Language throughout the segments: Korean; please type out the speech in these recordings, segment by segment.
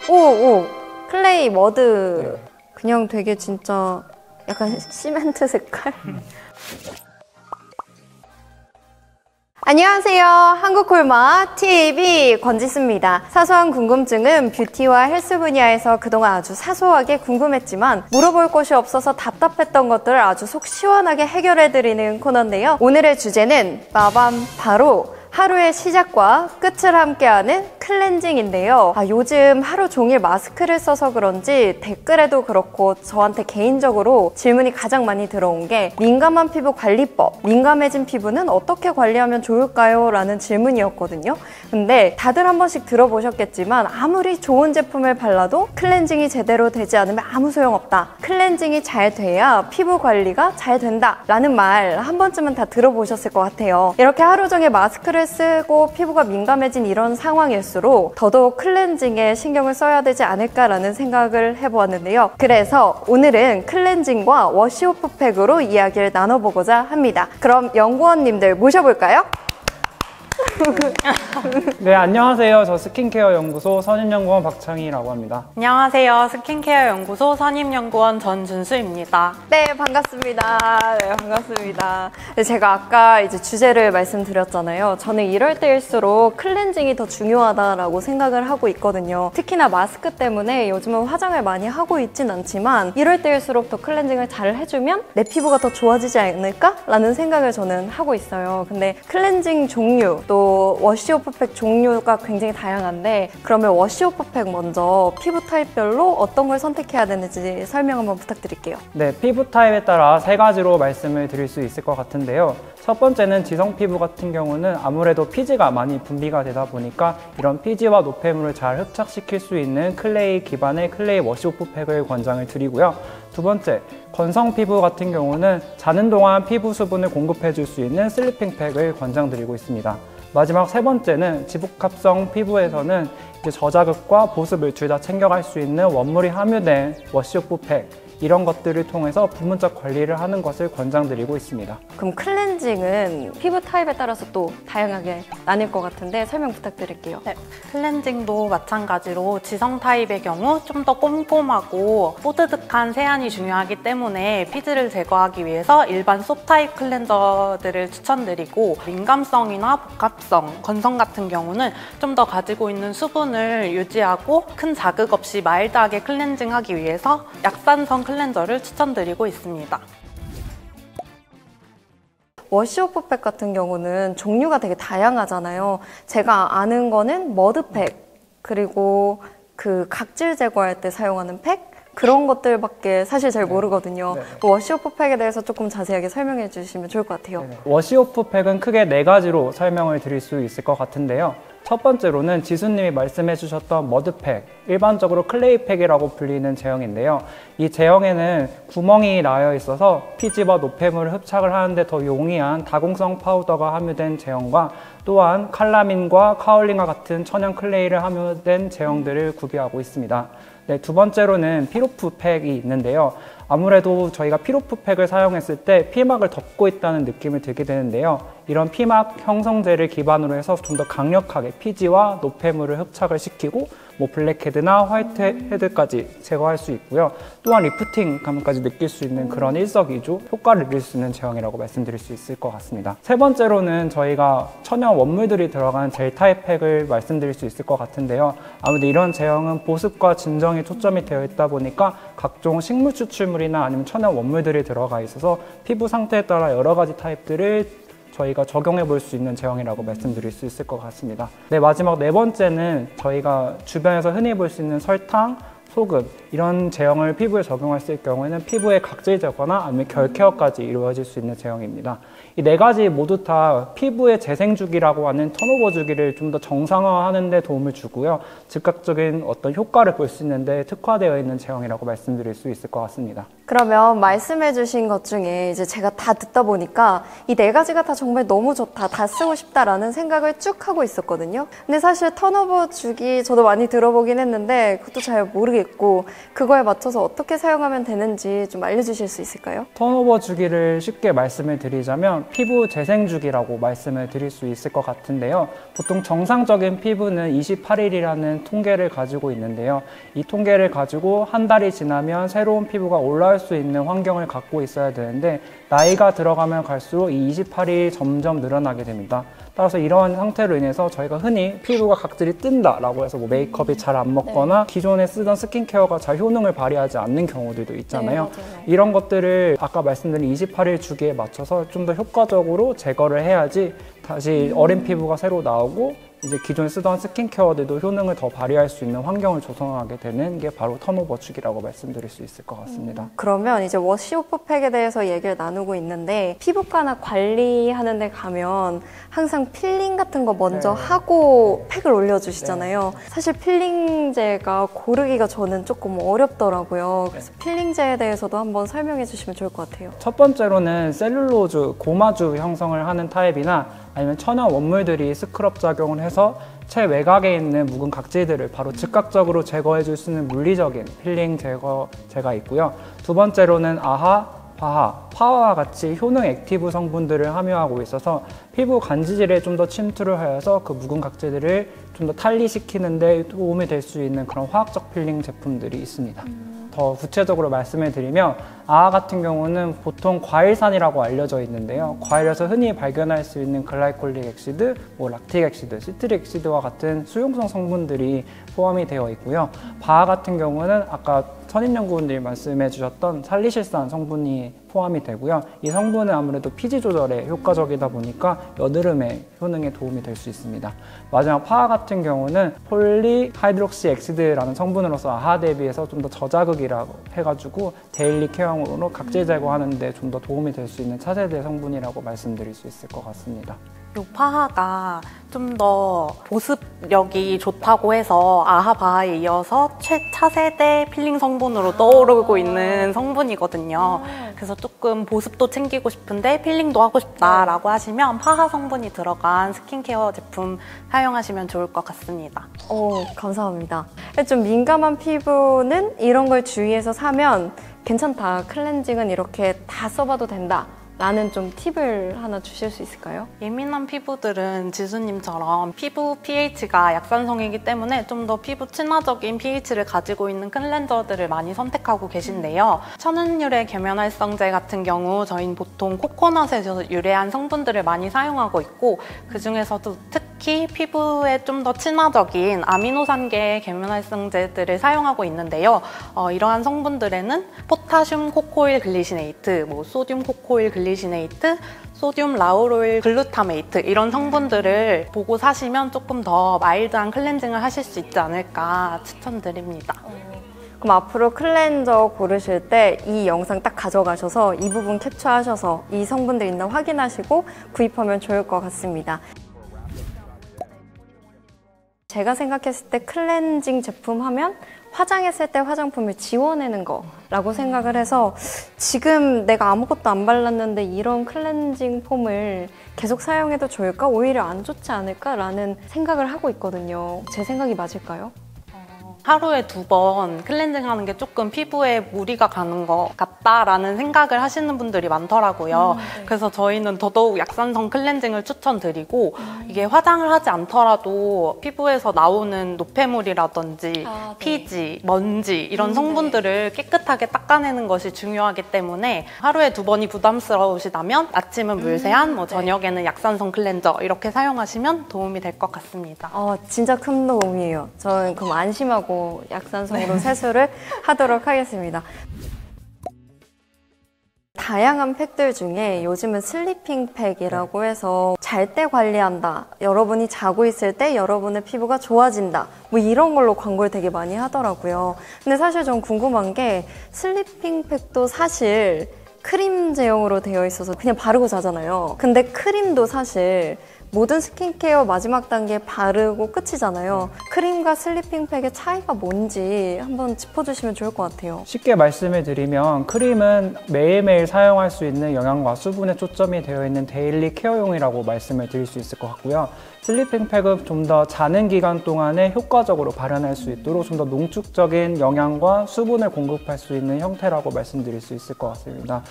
오, 클레이 머드. 네. 그냥 되게 진짜 약간 시멘트 색깔? 안녕하세요. 한국콜마 TV 권지수입니다. 사소한 궁금증은 뷰티와 헬스 분야에서 그동안 아주 사소하게 궁금했지만 물어볼 곳이 없어서 답답했던 것들을 아주 속 시원하게 해결해드리는 코너인데요. 오늘의 주제는 바로 하루의 시작과 끝을 함께하는 클렌징인데요. 요즘 하루 종일 마스크를 써서 그런지 댓글에도 그렇고 저한테 개인적으로 질문이 가장 많이 들어온 게 민감한 피부 관리법, 민감해진 피부는 어떻게 관리하면 좋을까요? 라는 질문이었거든요. 근데 다들 한 번씩 들어보셨겠지만 아무리 좋은 제품을 발라도 클렌징이 제대로 되지 않으면 아무 소용없다. 클렌징이 잘 돼야 피부 관리가 잘 된다. 라는 말 한 번쯤은 다 들어보셨을 것 같아요. 이렇게 하루 종일 마스크를 쓰고 피부가 민감해진 이런 상황일수록 더더욱 클렌징에 신경을 써야 되지 않을까라는 생각을 해보았는데요. 그래서 오늘은 클렌징과 워시오프 팩으로 이야기를 나눠보고자 합니다. 그럼 연구원님들 모셔볼까요? 네, 안녕하세요. 저 스킨케어 연구소 선임연구원 박창희라고 합니다. 안녕하세요. 스킨케어 연구소 선임연구원 전준수입니다. 네, 반갑습니다. 네, 반갑습니다. 제가 아까 이제 주제를 말씀드렸잖아요. 저는 이럴 때일수록 클렌징이 더 중요하다라고 생각을 하고 있거든요. 특히나 마스크 때문에 요즘은 화장을 많이 하고 있진 않지만 이럴 때일수록 더 클렌징을 잘 해주면 내 피부가 더 좋아지지 않을까라는 생각을 저는 하고 있어요. 근데 클렌징 종류 또 워시오프 팩 종류가 굉장히 다양한데 그러면 워시오프 팩 먼저 피부 타입별로 어떤 걸 선택해야 되는지 설명 한번 부탁드릴게요. 네, 피부 타입에 따라 세 가지로 말씀을 드릴 수 있을 것 같은데요. 첫 번째는 지성 피부 같은 경우는 아무래도 피지가 많이 분비가 되다 보니까 이런 피지와 노폐물을 잘 흡착시킬 수 있는 클레이 기반의 클레이 워시오프 팩을 권장을 드리고요. 두 번째, 건성 피부 같은 경우는 자는 동안 피부 수분을 공급해 줄 수 있는 슬리핑 팩을 권장드리고 있습니다. 마지막 세 번째는 지복합성 피부에서는 이제 저자극과 보습을 둘 다 챙겨갈 수 있는 원물이 함유된 워시오프 팩, 이런 것들을 통해서 부문적 관리를 하는 것을 권장드리고 있습니다. 그럼 클렌징은 피부 타입에 따라서 또 다양하게 나뉠 것 같은데 설명 부탁드릴게요. 네, 클렌징도 마찬가지로 지성 타입의 경우 좀 더 꼼꼼하고 뽀드득한 세안이 중요하기 때문에 피지를 제거하기 위해서 일반 소 타입 클렌저들을 추천드리고 민감성이나 복합성, 건성 같은 경우는 좀 더 가지고 있는 수분을 유지하고 큰 자극 없이 마일드하게 클렌징하기 위해서 약산성 클렌저를 추천드리고 있습니다. 워시오프 팩 같은 경우는 종류가 되게 다양하잖아요. 제가 아는 거는 머드팩, 그리고 그 각질 제거할 때 사용하는 팩, 그런 것들밖에 사실 잘 모르거든요. 네. 워시오프 팩에 대해서 조금 자세하게 설명해 주시면 좋을 것 같아요. 워시오프 팩은 크게 네 가지로 설명을 드릴 수 있을 것 같은데요. 첫 번째로는 지수님이 말씀해 주셨던 머드팩, 일반적으로 클레이팩이라고 불리는 제형인데요. 이 제형에는 구멍이 나여 있어서 피지와 노폐물을 흡착을 하는데 더 용이한 다공성 파우더가 함유된 제형과 또한 칼라민과 카올린과 같은 천연 클레이를 함유된 제형들을 구비하고 있습니다. 네, 두 번째로는 피로프 팩이 있는데요. 아무래도 저희가 피로프 팩을 사용했을 때 피막을 덮고 있다는 느낌을 들게 되는데요. 이런 피막 형성제를 기반으로 해서 좀 더 강력하게 피지와 노폐물을 흡착을 시키고 블랙헤드나 화이트헤드까지 제거할 수 있고요. 또한 리프팅감까지 느낄 수 있는 그런 일석이조 효과를 누릴 수 있는 제형이라고 말씀드릴 수 있을 것 같습니다. 세 번째로는 저희가 천연 원물들이 들어간 젤 타입 팩을 말씀드릴 수 있을 것 같은데요. 아무래도 이런 제형은 보습과 진정이 초점이 되어 있다 보니까 각종 식물 추출물이나 아니면 천연 원물들이 들어가 있어서 피부 상태에 따라 여러 가지 타입들을 저희가 적용해 볼 수 있는 제형이라고 말씀드릴 수 있을 것 같습니다. 네, 마지막 네 번째는 저희가 주변에서 흔히 볼 수 있는 설탕, 소금 이런 제형을 피부에 적용했을 경우에는 피부의 각질 제거나 아니면 결 케어까지 이루어질 수 있는 제형입니다. 이 네 가지 모두 다 피부의 재생 주기라고 하는 턴오버 주기를 좀 더 정상화하는 데 도움을 주고요. 즉각적인 어떤 효과를 볼 수 있는데 특화되어 있는 제형이라고 말씀드릴 수 있을 것 같습니다. 그러면 말씀해 주신 것 중에 이제 제가 다 듣다 보니까 이 네 가지가 다 정말 너무 좋다, 다 쓰고 싶다라는 생각을 쭉 하고 있었거든요. 근데 사실 턴오버 주기 저도 많이 들어보긴 했는데 그것도 잘 모르겠고 그거에 맞춰서 어떻게 사용하면 되는지 좀 알려주실 수 있을까요? 턴오버 주기를 쉽게 말씀을 드리자면 피부 재생 주기라고 말씀을 드릴 수 있을 것 같은데요. 보통 정상적인 피부는 28일이라는 통계를 가지고 있는데요. 이 통계를 가지고 한 달이 지나면 새로운 피부가 올라올 수 있는 환경을 갖고 있어야 되는데 나이가 들어가면 갈수록 이 28일이 점점 늘어나게 됩니다. 따라서 이러한 상태로 인해서 저희가 흔히 피부가 각질이 뜬다라고 해서 뭐 메이크업이 잘 안 먹거나 기존에 쓰던 스킨케어가 잘 효능을 발휘하지 않는 경우들도 있잖아요. 이런 것들을 아까 말씀드린 28일 주기에 맞춰서 좀 더 효과적으로 제거를 해야지 다시 어린 피부가 새로 나오고 이제 기존에 쓰던 스킨케어들도 효능을 더 발휘할 수 있는 환경을 조성하게 되는 게 바로 턴오버 주기라고 말씀드릴 수 있을 것 같습니다. 그러면 이제 워시오프 팩에 대해서 얘기를 나누고 있는데 피부과나 관리하는 데 가면 항상 필링 같은 거 먼저 하고 팩을 올려주시잖아요. 사실 필링제가 고르기가 저는 조금 어렵더라고요. 그래서 필링제에 대해서도 한번 설명해 주시면 좋을 것 같아요. 첫 번째로는 셀룰로즈, 고마주 형성을 하는 타입이나 아니면 천연 원물들이 스크럽 작용을 해서 체외곽에 있는 묵은 각질들을 바로 즉각적으로 제거해 줄 수 있는 물리적인 필링 제거제가 있고요. 두 번째로는 아하, 파하, 파와와 같이 효능 액티브 성분들을 함유하고 있어서 피부 간지질에 좀 더 침투를 하여서 그 묵은 각질들을 좀 더 탈리시키는 데 도움이 될 수 있는 그런 화학적 필링 제품들이 있습니다. 더 구체적으로 말씀을 드리면 아하 같은 경우는 보통 과일산이라고 알려져 있는데요. 과일에서 흔히 발견할 수 있는 글라이콜릭 액시드, 락틱 액시드, 시트릭 액시드와 같은 수용성 성분들이 포함이 되어 있고요. 바하 같은 경우는 아까 선임연구원들이 말씀해 주셨던 살리실산 성분이 포함이 되고요. 이 성분은 아무래도 피지 조절에 효과적이다 보니까 여드름의 효능에 도움이 될 수 있습니다. 마지막 파하 같은 경우는 폴리하이드록시 엑시드라는 성분으로서 아하 대비해서 좀 더 저자극이라고 해가지고 데일리 케어용으로 각질 제거하는 데 좀 더 도움이 될 수 있는 차세대 성분이라고 말씀드릴 수 있을 것 같습니다. 요 파하가 좀 더 보습력이 좋다고 해서 아하 바하에 이어서 최차세대 필링 성분으로 떠오르고 있는 성분이거든요. 그래서 조금 보습도 챙기고 싶은데 필링도 하고 싶다라고 하시면 파하 성분이 들어간 스킨케어 제품 사용하시면 좋을 것 같습니다. 감사합니다. 좀 민감한 피부는 이런 걸 주의해서 사면 괜찮다. 클렌징은 이렇게 다 써봐도 된다. 라는 좀 팁을 하나 주실 수 있을까요? 예민한 피부들은 지수님처럼 피부 pH가 약산성이기 때문에 좀 더 피부 친화적인 pH를 가지고 있는 클렌저들을 많이 선택하고 계신데요. 천연유래 계면활성제 같은 경우 저희는 보통 코코넛에서 유래한 성분들을 많이 사용하고 있고 그중에서도 특히 피부에 좀 더 친화적인 아미노산계 계면활성제들을 사용하고 있는데요. 이러한 성분들에는 포타슘 코코일 글리시네이트, 소듐 코코일 글리시네이트, 소듐 라우로일 글루타메이트 이런 성분들을 보고 사시면 조금 더 마일드한 클렌징을 하실 수 있지 않을까 추천드립니다. 그럼 앞으로 클렌저 고르실 때 이 영상 딱 가져가셔서 이 부분 캡처하셔서 이 성분들 있나 확인하시고 구입하면 좋을 것 같습니다. 제가 생각했을 때 클렌징 제품 하면 화장했을 때 화장품을 지워내는 거라고 생각을 해서 지금 내가 아무것도 안 발랐는데 이런 클렌징 폼을 계속 사용해도 좋을까? 오히려 안 좋지 않을까라는 생각을 하고 있거든요. 제 생각이 맞을까요? 하루에 2번 클렌징 하는 게 조금 피부에 무리가 가는 것 같다라는 생각을 하시는 분들이 많더라고요. 그래서 저희는 더더욱 약산성 클렌징을 추천드리고 이게 화장을 하지 않더라도 피부에서 나오는 노폐물이라든지 피지, 먼지 이런 성분들을 깨끗하게 닦아내는 것이 중요하기 때문에 하루에 2번이 부담스러우시다면 아침은 물세안, 저녁에는 약산성 클렌저 이렇게 사용하시면 도움이 될 것 같습니다. 진짜 큰 도움이에요. 저는 그럼 안심하고 약산성으로 세수를 하도록 하겠습니다. 다양한 팩들 중에 요즘은 슬리핑 팩이라고 해서 잘 때 관리한다. 여러분이 자고 있을 때 여러분의 피부가 좋아진다. 이런 걸로 광고를 되게 많이 하더라고요. 근데 사실 전 궁금한 게 슬리핑 팩도 사실 크림 제형으로 되어 있어서 그냥 바르고 자잖아요. 근데 크림도 사실 모든 스킨케어 마지막 단계에 바르고 끝이잖아요. 크림과 슬리핑 팩의 차이가 뭔지 한번 짚어주시면 좋을 것 같아요. 쉽게 말씀을 드리면 크림은 매일매일 사용할 수 있는 영양과 수분에 초점이 되어 있는 데일리 케어용이라고 말씀을 드릴 수 있을 것 같고요. 슬리핑 팩은 좀 더 자는 기간 동안에 효과적으로 발현할 수 있도록 좀 더 농축적인 영양과 수분을 공급할 수 있는 형태라고 말씀드릴 수 있을 것 같습니다.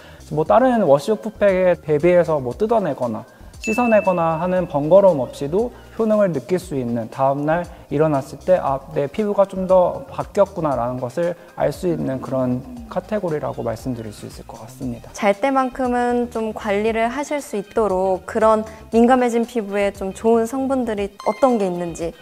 다른 워시오프 팩에 대비해서 뜯어내거나 씻어내거나 하는 번거로움 없이도 효능을 느낄 수 있는, 다음날 일어났을 때 내 피부가 좀 더 바뀌었구나라는 것을 알 수 있는 그런 카테고리라고 말씀드릴 수 있을 것 같습니다. 잘 때만큼은 좀 관리를 하실 수 있도록 그런 민감해진 피부에 좀 좋은 성분들이 어떤 게 있는지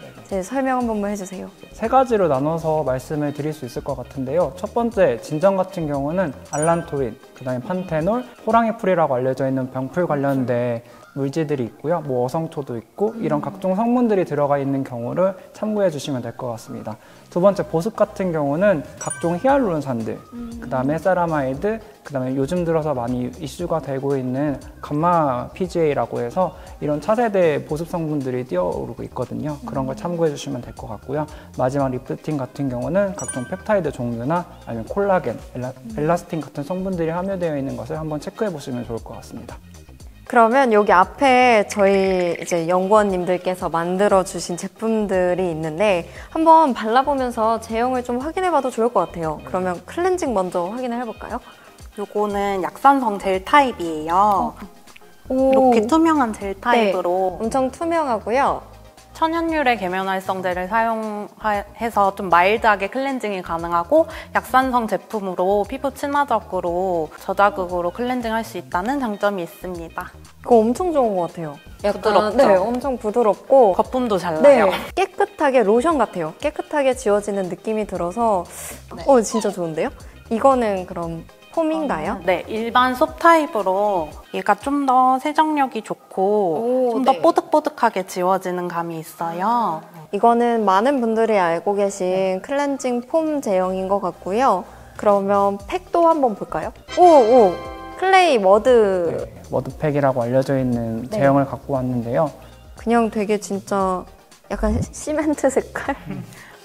설명 한 번만 해주세요. 세 가지로 나눠서 말씀을 드릴 수 있을 것 같은데요. 첫 번째, 진정 같은 경우는 알란토인, 그 다음에 판테놀, 호랑이 풀이라고 알려져 있는 병풀 관련된 물질들이 있고요. 어성초도 있고 이런 각종 성분들이 들어가 있는 경우를 참고해 주시면 될 것 같습니다. 두 번째, 보습 같은 경우는 각종 히알루론산들, 그 다음에 세라마이드, 그 다음에 요즘 들어서 많이 이슈가 되고 있는 감마 PGA라고 해서 이런 차세대 보습 성분들이 뛰어오르고 있거든요. 그런 걸 참고해 주시면 될 것 같고요. 마지막 리프팅 같은 경우는 각종 펩타이드 종류나 아니면 콜라겐, 엘라스틴 같은 성분들이 함유되어 있는 것을 한번 체크해 보시면 좋을 것 같습니다. 그러면 여기 앞에 저희 이제 연구원님들께서 만들어주신 제품들이 있는데 한번 발라보면서 제형을 좀 확인해봐도 좋을 것 같아요. 그러면 클렌징 먼저 확인을 해볼까요? 요거는 약산성 젤 타입이에요. 이렇게 투명한 젤 타입으로 엄청 투명하고요. 천연유래 계면활성제를 사용해서 좀 마일드하게 클렌징이 가능하고 약산성 제품으로 피부 친화적으로 저자극으로 클렌징할 수 있다는 장점이 있습니다. 그거 엄청 좋은 것 같아요. 부드럽죠? 네, 엄청 부드럽고 거품도 잘 나요. 네, 깨끗하게 로션 같아요. 깨끗하게 지워지는 느낌이 들어서 진짜 좋은데요? 이거는 그럼 폼인가요? 네, 일반 솝 타입으로 얘가 좀 더 세정력이 좋고 좀 더 뽀득뽀득하게 지워지는 감이 있어요. 이거는 많은 분들이 알고 계신 클렌징 폼 제형인 것 같고요. 그러면 팩도 한번 볼까요? 오! 클레이 머드. 네, 머드팩이라고 알려져 있는 제형을 갖고 왔는데요. 그냥 되게 진짜 약간 시멘트 색깔?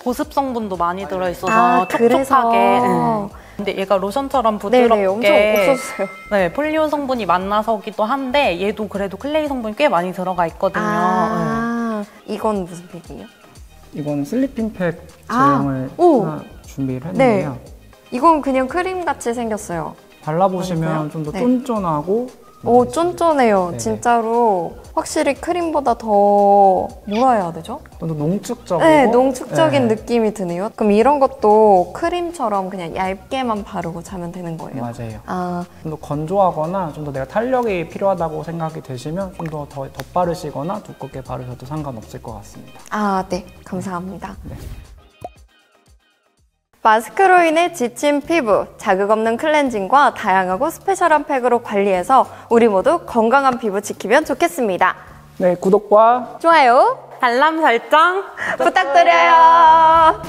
보습 성분도 많이 들어있어서 촉촉하게. 그래서. 근데 얘가 로션처럼 부드럽게 엄청 없었어요. 네, 폴리오 성분이 만나서기도 한데 얘도 그래도 클레이 성분이 꽤 많이 들어가 있거든요. 이건 무슨 팩이에요? 이건 슬리핑 팩 제형을 하나 준비를 했는데요. 이건 그냥 크림같이 생겼어요. 발라보시면 좀 더 쫀쫀하고 쫀쫀해요. 네네. 진짜로 확실히 크림보다 더 뭐라 해야 되죠? 좀 더 농축적이고 네, 농축적인 느낌이 드네요. 그럼 이런 것도 크림처럼 그냥 얇게만 바르고 자면 되는 거예요? 맞아요. 좀 더 건조하거나 좀 더 내가 탄력이 필요하다고 생각이 되시면 좀 더 덧바르시거나 두껍게 바르셔도 상관없을 것 같습니다. 네. 감사합니다. 네. 마스크로 인해 지친 피부, 자극 없는 클렌징과 다양하고 스페셜한 팩으로 관리해서 우리 모두 건강한 피부 지키면 좋겠습니다. 네, 구독과 좋아요 알람 설정 부탁드려요.